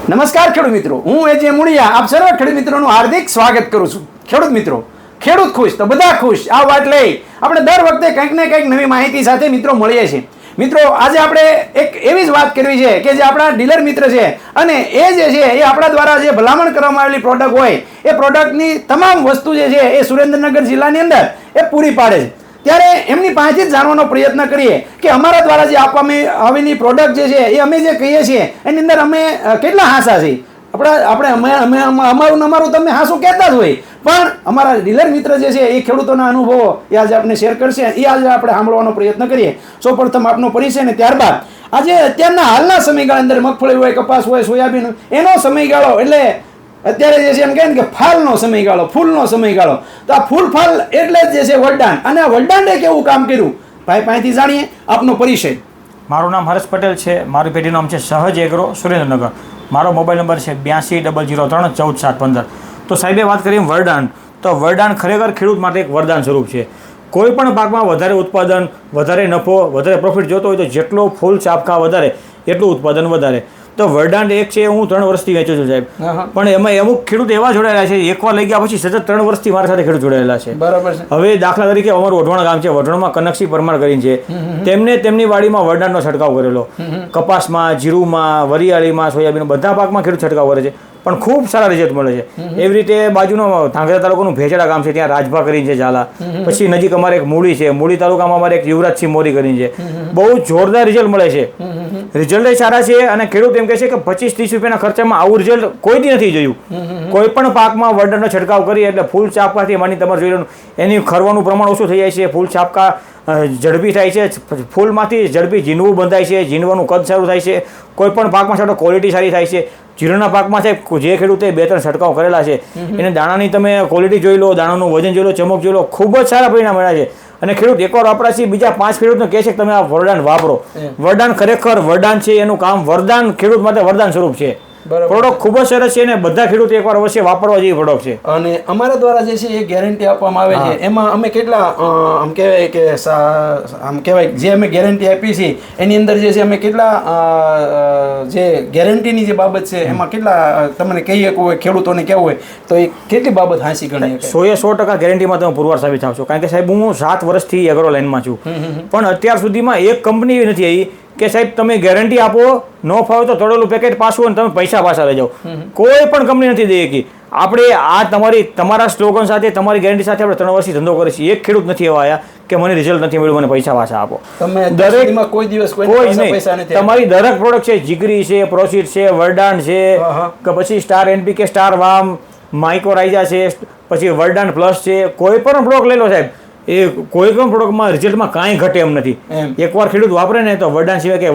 નમસ્કાર ખેડૂત મિત્રો, હું એજે મુળિયા આપ સર્વ ખેડૂત મિત્રોનું હાર્દિક સ્વાગત કરું છું. ખેડૂત મિત્રો, ખેડૂત ખુશ તો બધા ખુશ આ વાત લઈ આપણે દર વખતે કંઈક ને કંઈક નવી માહિતી સાથે મિત્રો મળીએ છીએ. મિત્રો આજે આપણે એક એવી જ વાત કરવી છે કે જે આપણા ડીલર મિત્ર છે અને એ જે છે એ આપણા દ્વારા જે ભલામણ કરવામાં આવેલી પ્રોડક્ટ હોય એ પ્રોડક્ટની તમામ વસ્તુ જે છે એ સુરેન્દ્રનગર જિલ્લાની અંદર એ પૂરી પાડે છે. ત્યારે એમની પાસેથી જ જાણવાનો પ્રયત્ન કરીએ કે અમારા દ્વારા જે આપવામાં આવેલી પ્રોડક્ટ જે છે એ અમે જે કહીએ છીએ એની અંદર અમે કેટલા હાસા છીએ. આપણે અમારું તમે હાસું કહેતા જ હોય, પણ અમારા ડીલર મિત્ર જે છે એ ખેડૂતોના અનુભવો એ આજે આપણે શેર કરશે. એ આજે આપણે સાંભળવાનો પ્રયત્ન કરીએ. સૌપ્રથમ આપનો પરિચય ને ત્યારબાદ આજે અત્યારના હાલના સમયગાળા અંદર મગફળી હોય, કપાસ હોય, સોયાબીન એનો સમયગાળો એટલે અત્યારે જે છે એમ કહે ને કે ફાલનો સમયગાળો, ફૂલનો સમયગાળો. તો આ ફૂલ ફાલ એટલે જ જે છે વરદાન, અને આ વરદાને કેવું કામ કર્યું ભાઈ પાસેથી જાણીએ. આપનો પરિચય. મારું નામ હર્ષ પટેલ છે. મારું પેઢીનું નામ છે સહજ એગ્રો સુરેન્દ્રનગર. મારો મોબાઈલ નંબર છે 8200031415. તો સાહેબે વાત કરી વરદાન, તો વરદાન ખરેખર ખેડૂત માટે એક વરદાન સ્વરૂપ છે. કોઈ પણ પાકમાં વધારે ઉત્પાદન, વધારે નફો, વધારે પ્રોફિટ જોતો હોય તો જેટલો ફૂલ ચાપકા વધારે એટલું ઉત્પાદન વધારે. તો વરદાન એક છે, હું 3 વર્ષથી વેચું છું સાહેબ. પણ એમાં અમુક ખેડૂત એવા જોડાયેલા છે, એકવાર લઈ ગયા પછી સતત 3 વર્ષથી મારા સાથે ખેડૂત જોડાયેલા છે. બરાબર છે. હવે દાખલા તરીકે અમારું વઢવાણ ગામ છે, વઢવાણમાં કનકસિંહ પરમાર કરીને છે. તેમને તેમની વાડીમાં વરદાનનો છંટકાવ કરેલો. કપાસમાં, જીરુમાં, વરિયાળીમાં, સોયાબીન બધા પાકમાં ખેડૂત છંટકાવ કરે છે, પણ ખૂબ સારા રિઝલ્ટ મળે છે. એવી રીતે બાજુનો ધાંગધ્રા તાલુકાનું ભેજડા ગામ છે, ત્યાં રાજભા કરીને છે ઝાલા. પછી નજીક અમારે એક મૂળી છે, મૂળી તાલુકામાં અમારે એક યુવરાજસિંહ મોરી કરીને છે. બહુ જોરદાર રિઝલ્ટ મળે છે. રિઝલ્ટ સારા છે અને ખેડૂત એમ કહે છે કે 25-30 રૂપિયાના ખર્ચામાં આવું રિઝલ્ટ કોઈથી નથી જોયું. કોઈ પણ પાકમાં વરદાનનો છંટકાવ કરીએ એટલે ફૂલ ચાપકાથી માની તમારે જોઈ લો એની ખરવાનું પ્રમાણ ઓછું થઈ જાય છે. ફૂલ ચાપકા ઝડપી થાય છે, ફૂલમાંથી ઝડપી ઝીંડવું બંધાય છે, ઝીંડવાનું કદ સારું થાય છે. કોઈ પણ પાકમાં છોટો ક્વોલિટી સારી થાય છે. જીરુના પાકમાં છે જે ખેડૂતે 2-3 છંટકાવ કરેલા છે એને દાણાની તમે ક્વોલિટી જોઈ લો, દાણાનું વજન જોઈ લો, ચમક જોઈ લો, ખૂબ જ સારા પરિણામ મળ્યા છે. અને ખેડૂત એકવાર વાપરાથી બીજા 5 ખેડૂતને કહે છે કે તમે આ વરદાન વાપરો. વરદાન ખરેખર વરદાન છે, એનું કામ વરદાન ખેડૂત માટે વરદાન સ્વરૂપ છે. પ્રોડક્ટ ખૂબ જ સરસ છે અને બધા ખેડૂતો એકવાર અવશ્ય વાપરવા જેવી પ્રોડક્ટ છે. અને અમારા દ્વારા જે છે એ ગેરંટી આપવામાં આવે છે. એમાં અમે કેટલા આમ કહેવાય કે આમ કહેવાય જે અમે ગેરંટી આપી છે એની અંદર જે છે અમે કેટલા જે ગેરંટીની જે બાબત છે એમાં કેટલા તમને કહીએ કે ખેડૂતોને કહેવું હોય તો એ કેટલી બાબત હાંસી ગણી? 100% ગેરંટીમાં તમે પુરવાર સાબિત થાવ છો. કારણ કે સાહેબ હું 7 વર્ષથી એગ્રો લાઈનમાં છું, પણ અત્યાર સુધીમાં એક કંપની એવી નથી આવી કે સાહેબ તમે ગેરંટી આપો, ન ફાવે તો તળેલું પેકેટ પાછું અને તમે પૈસા પાછા લઈ જાઓ. કોઈ પણ કંપની નથી દે કે આપણે આ તમારા સ્લોગન સાથે, તમારી ગેરંટી સાથે આપણે 3 વર્ષથી ધંધો કરીએ છીએ. એક ખેડૂત નથી એવા આવ્યા કે મને રિઝલ્ટ નથી મળ્યું, મને પૈસા પાછા આપો. દરેકમાં કોઈ દિવસ કોઈ નહીં. તમારી દરેક પ્રોડક્ટ છે, જીગરી છે, પ્રોસીડ છે, વરદાન છે, કે પછી સ્ટાર NPK, સ્ટાર વામ, માઇક્રોરાઇઝા છે, પછી વરદાન પ્લસ છે, કોઈ પણ પ્રોડક્ટ લઈ લો સાહેબ, એ કોઈ પણ પ્રોડક્ટમાં રિઝલ્ટમાં કાંઈ ઘટે એમ નથી. એકવાર ખેડૂત વાપરે ને તો વરદાન સિવાય કે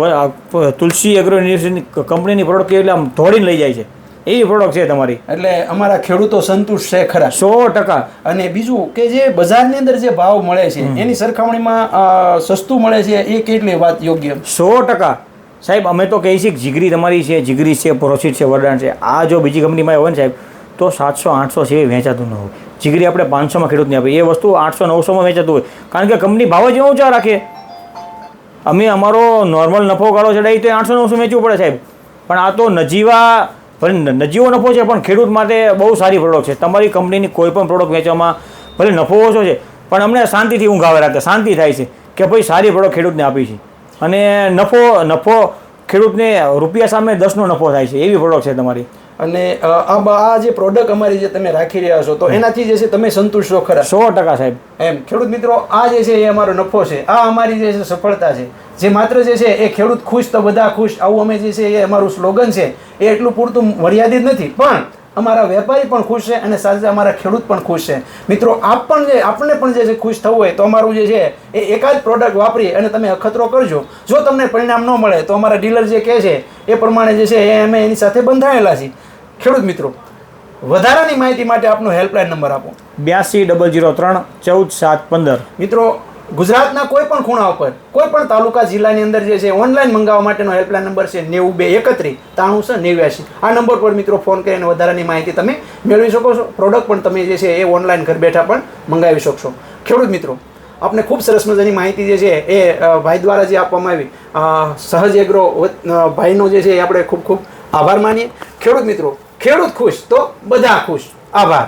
તુલસી એગ્રો યુનિવર્સિટી કંપનીની પ્રોડક્ટ એટલે આમ ધોડીને લઈ જાય છે એવી પ્રોડક્ટ છે તમારી. એટલે અમારા ખેડૂતો સંતુષ્ટ છે ખરા 100%. અને બીજું કે જે બજારની અંદર જે ભાવ મળે છે એની સરખામણીમાં સસ્તું મળે છે, એ કેટલી વાત યોગ્ય? 100% સાહેબ. અમે તો કહીએ છીએ કે જીગરી તમારી છે, જીગરી છે, પ્રોસીડ છે, વરદાન છે. આ જો બીજી કંપનીમાં હોય ને સાહેબ તો 700-800 છે વેચાતું ન હોય. જીગરી આપણે 500માં ખેડૂતને આપીએ, એ વસ્તુ 800-900માં વેચાતું હોય, કારણ કે કંપની ભાવ જ ઊંચા રાખે. અમે અમારો નોર્મલ નફો ગાળો ચડાવી તો 800-900 વેચવું પડે સાહેબ. પણ આ તો નજીવો નફો છે, પણ ખેડૂત માટે બહુ સારી પ્રોડક્ટ છે. તમારી કંપનીની કોઈ પણ પ્રોડક્ટ વેચવામાં ભલે નફો ઓછો છે, પણ અમને શાંતિથી ઊંઘ આવે રાતે, શાંતિ થાય છે કે ભાઈ સારી પ્રોડક્ટ ખેડૂતને આપી છે. અને નફો ખેડૂતને રૂપિયા સામે 10નો નફો થાય છે એવી પ્રોડક્ટ છે તમારી. અને આ જે પ્રોડક્ટ અમારી જે તમે રાખી રહ્યા છો તો એનાથી જે છે તમે સંતુષ્ટ છો ખરા? 100% સાહેબ. એમ ખેડૂત મિત્રો, આ જે છે એ અમારો નફો છે, આ અમારી જે છે સફળતા છે. જે માત્ર જે છે એ ખેડૂત ખુશ તો બધા ખુશ, આવું અમે જે છે એ અમારું સ્લોગન છે. એ એટલું પૂરતું મર્યાદિત નથી, પણ અમારા વેપારી પણ ખુશ છે અને સાથે અમારા ખેડૂત પણ ખુશ છે. મિત્રો આપણને પણ જે છે ખુશ થવું હોય તો અમારું જે છે એ એકાદ પ્રોડક્ટ વાપરી અને તમે અખતરો કરજો. જો તમને પરિણામ ન મળે તો અમારા ડીલર જે કહે છે એ પ્રમાણે જે છે એ અમે એની સાથે બંધાયેલા છીએ. ખેડૂત મિત્રો, વધારાની માહિતી માટે આપનો હેલ્પલાઇન નંબર આપો. 8200031415. મિત્રો, ગુજરાતના કોઈ પણ ખૂણા ઉપર, કોઈ પણ તાલુકા જિલ્લાની અંદર જે છે ઓનલાઈન મંગાવવા માટેનો હેલ્પલાઇન નંબર છે 9231 93 આ નંબર પર મિત્રો ફોન કરીને વધારાની માહિતી તમે મેળવી શકો છો. પ્રોડક્ટ પણ તમે જે છે એ ઓનલાઈન ઘર બેઠા પણ મંગાવી શકશો. ખેડૂત મિત્રો, આપને ખૂબ સરસ મજાની માહિતી જે છે એ ભાઈ દ્વારા જે આપવામાં આવી, સહજ એગ્રો ભાઈનો જે છે એ આપણે ખૂબ ખૂબ આભાર માનીએ. ખેડૂત મિત્રો, ખેડૂત ખુશ તો બધા ખુશ. આભાર.